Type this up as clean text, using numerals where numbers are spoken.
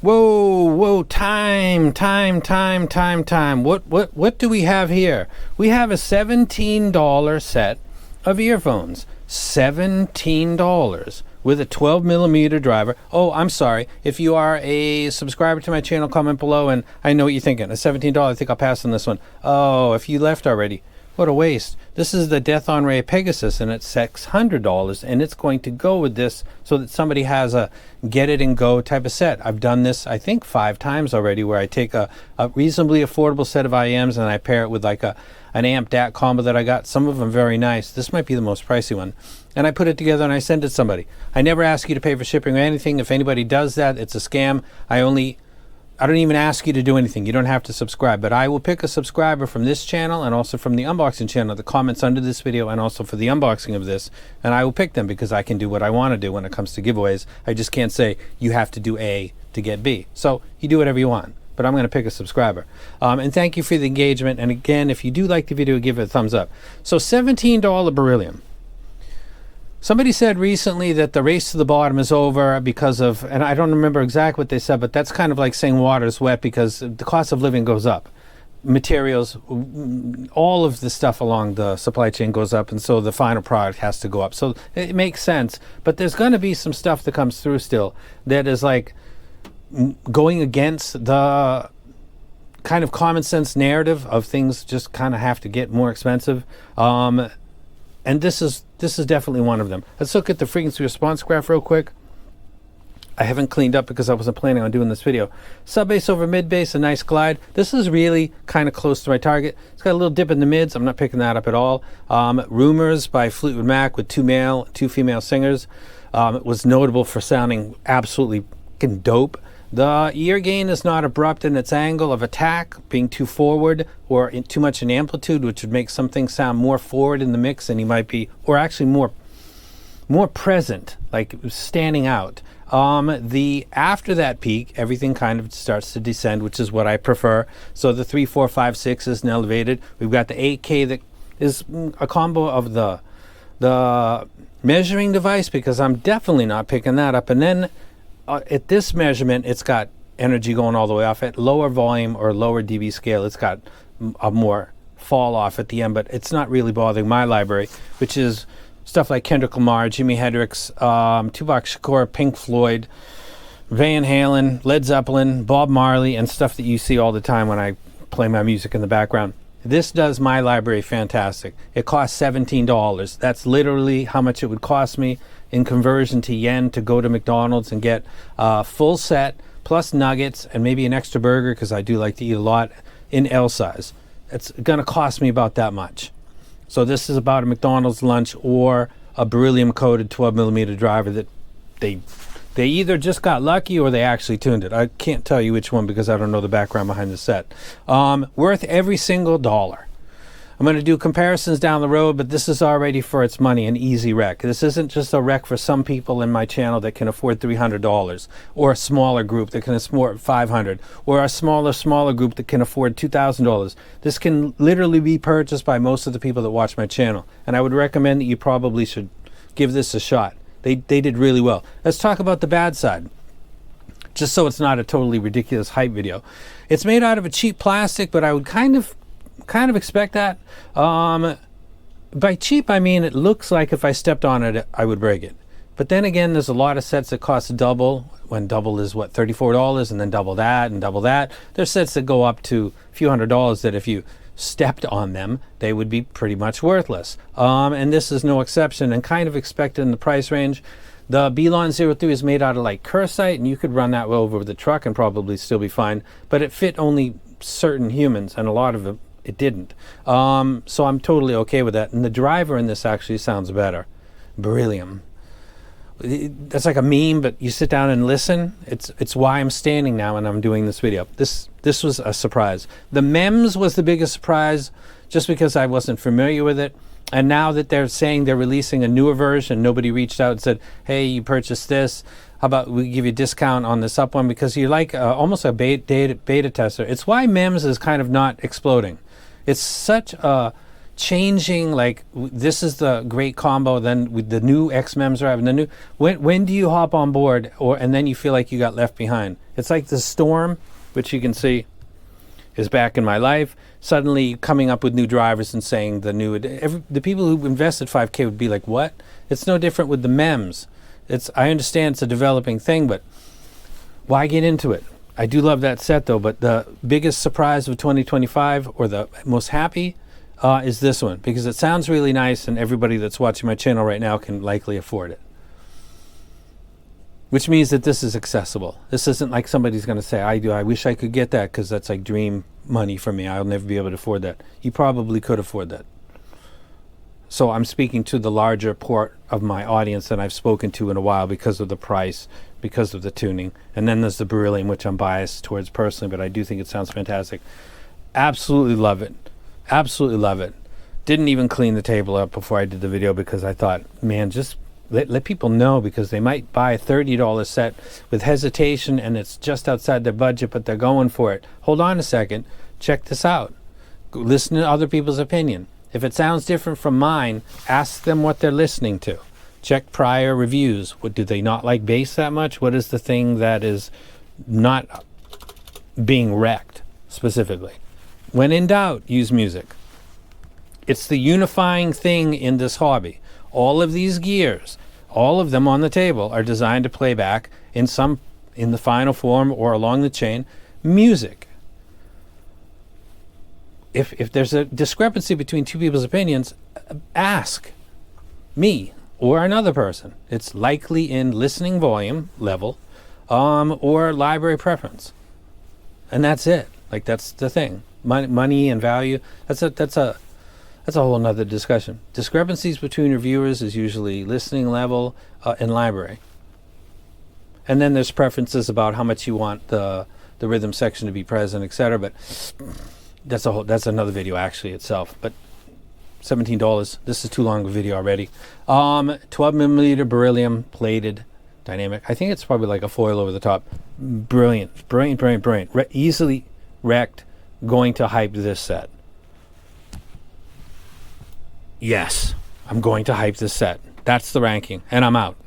Whoa, time. What do we have here? We have a $17 set of earphones. $17 with a 12 millimeter driver. Oh, I'm sorry. If you are a subscriber to my channel, comment below, and I know what you're thinking. A $17, I think I'll pass on this one. Oh, if you left already. What a waste. This is the Death on Ray Pegasus, and it's $600, and it's going to go with this so that somebody has a get it and go type of set. I've done this, I think, 5 times already, where I take a reasonably affordable set of IMs and I pair it with like an amp DAC combo that I got. Some of them very nice. This might be the most pricey one. And I put it together and I send it to somebody. I never ask you to pay for shipping or anything. If anybody does that, it's a scam. I don't even ask you to do anything. You don't have to subscribe, but I will pick a subscriber from this channel and also from the unboxing channel that comments under this video, and also for the unboxing of this, and I will pick them because I can do what I want to do when it comes to giveaways. I just can't say you have to do A to get B. So you do whatever you want, but I'm going to pick a subscriber. And thank you for the engagement. And again, if you do like the video, give it a thumbs up. So $17 beryllium. Somebody said recently that the race to the bottom is over because of, and I don't remember exactly what they said, but that's kind of like saying water's wet because the cost of living goes up. Materials, all of the stuff along the supply chain goes up, and so the final product has to go up. So it makes sense, but there's going to be some stuff that comes through still that is like going against the kind of common sense narrative of things just kind of have to get more expensive. And this is definitely one of them. Let's look at the frequency response graph real quick. I haven't cleaned up because I wasn't planning on doing this video. Sub bass over mid bass, a nice glide. This is really kind of close to my target. It's got a little dip in the mids. I'm not picking that up at all. Rumors by Fleetwood Mac with 2 male, 2 female singers. It was notable for sounding absolutely fucking dope. The ear gain is not abrupt in its angle of attack, being too forward or too much in amplitude, which would make something sound more forward in the mix than he might be, or actually more present, like standing out. After that peak, everything kind of starts to descend, which is what I prefer. So the 3, 4, 5, 6 is elevated. We've got the 8K that is a combo of the measuring device, because I'm definitely not picking that up. And then at this measurement, it's got energy going all the way off. At lower volume or lower dB scale, it's got a more fall off at the end, but it's not really bothering my library, which is stuff like Kendrick Lamar, Jimi Hendrix, Tupac Shakur, Pink Floyd, Van Halen, Led Zeppelin, Bob Marley, and stuff that you see all the time when I play my music in the background. This does my library fantastic. It costs $17. That's literally how much it would cost me in conversion to yen to go to McDonald's and get a full set plus nuggets and maybe an extra burger, because I do like to eat a lot, in L size. It's going to cost me about that much. So this is about a McDonald's lunch or a beryllium coated 12 millimeter driver that they either just got lucky or they actually tuned it. I can't tell you which one because I don't know the background behind the set. Worth every single dollar. I'm going to do comparisons down the road, but this is already for its money an easy rec. This isn't just a rec for some people in my channel that can afford $300, or a smaller group that can afford $500, or a smaller group that can afford $2,000. This can literally be purchased by most of the people that watch my channel, and I would recommend that you probably should give this a shot. They did really well. Let's talk about the bad side, just so it's not a totally ridiculous hype video. It's made out of a cheap plastic, but I would kind of expect that. By cheap, I mean it looks like if I stepped on it, I would break it. But then again, there's a lot of sets that cost double, when double is what, $34, and then double that and double that. There's sets that go up to a few $100s that if you stepped on them, they would be pretty much worthless. And this is no exception, and kind of expected in the price range. The Belon 03 is made out of like Cursite, and you could run that over the truck and probably still be fine, but it fit only certain humans, and a lot of them it didn't. So I'm totally okay with that. And the driver in this actually sounds better. Beryllium. That's like a meme, but you sit down and listen. It's why I'm standing now and I'm doing this video. This was a surprise. The MEMS was the biggest surprise, just because I wasn't familiar with it. And now that they're saying they're releasing a newer version, nobody reached out and said, hey, you purchased this, how about we give you a discount on this up one, because you're like almost a beta tester. It's why MEMS is kind of not exploding. It's such a changing, like this is the great combo, then with the new XMEMs are having the new, when do you hop on board, and then you feel like you got left behind? It's like the storm, which you can see is back in my life, suddenly coming up with new drivers and saying the people who invested 5K would be like, what? It's no different with the MEMS. I understand it's a developing thing, but why get into it? I do love that set though, but the biggest surprise of 2025, or the most happy, is this one, because it sounds really nice and everybody that's watching my channel right now can likely afford it. Which means that this is accessible. This isn't like somebody's going to say, I wish I could get that because that's like dream money for me. I'll never be able to afford that. You probably could afford that. So I'm speaking to the larger part of my audience than I've spoken to in a while because of the price, because of the tuning. And then there's the Beryllium, which I'm biased towards personally, but I do think it sounds fantastic. Absolutely love it. Absolutely love it. Didn't even clean the table up before I did the video because I thought, man, just let people know, because they might buy a $30 set with hesitation and it's just outside their budget, but they're going for it. Hold on a second. Check this out. Listen to other people's opinion. If it sounds different from mine, ask them what they're listening to. Check prior reviews. What, do they not like bass that much? What is the thing that is not being wrecked specifically? When in doubt, use music. It's the unifying thing in this hobby. All of these gears, all of them on the table, are designed to play back in the final form or along the chain, music. If there's a discrepancy between two people's opinions, ask me or another person. It's likely in listening volume level, or library preference, and that's it. Like, that's the thing. Money and value. That's a whole nother discussion. Discrepancies between reviewers is usually listening level and library. And then there's preferences about how much you want the rhythm section to be present, etc. But that's another video actually itself. But $17. This is too long of a video already. 12mm beryllium plated dynamic. I think it's probably like a foil over the top. Brilliant. Easily wrecked. Going to hype this set. Yes, I'm going to hype this set. That's the ranking, and I'm out.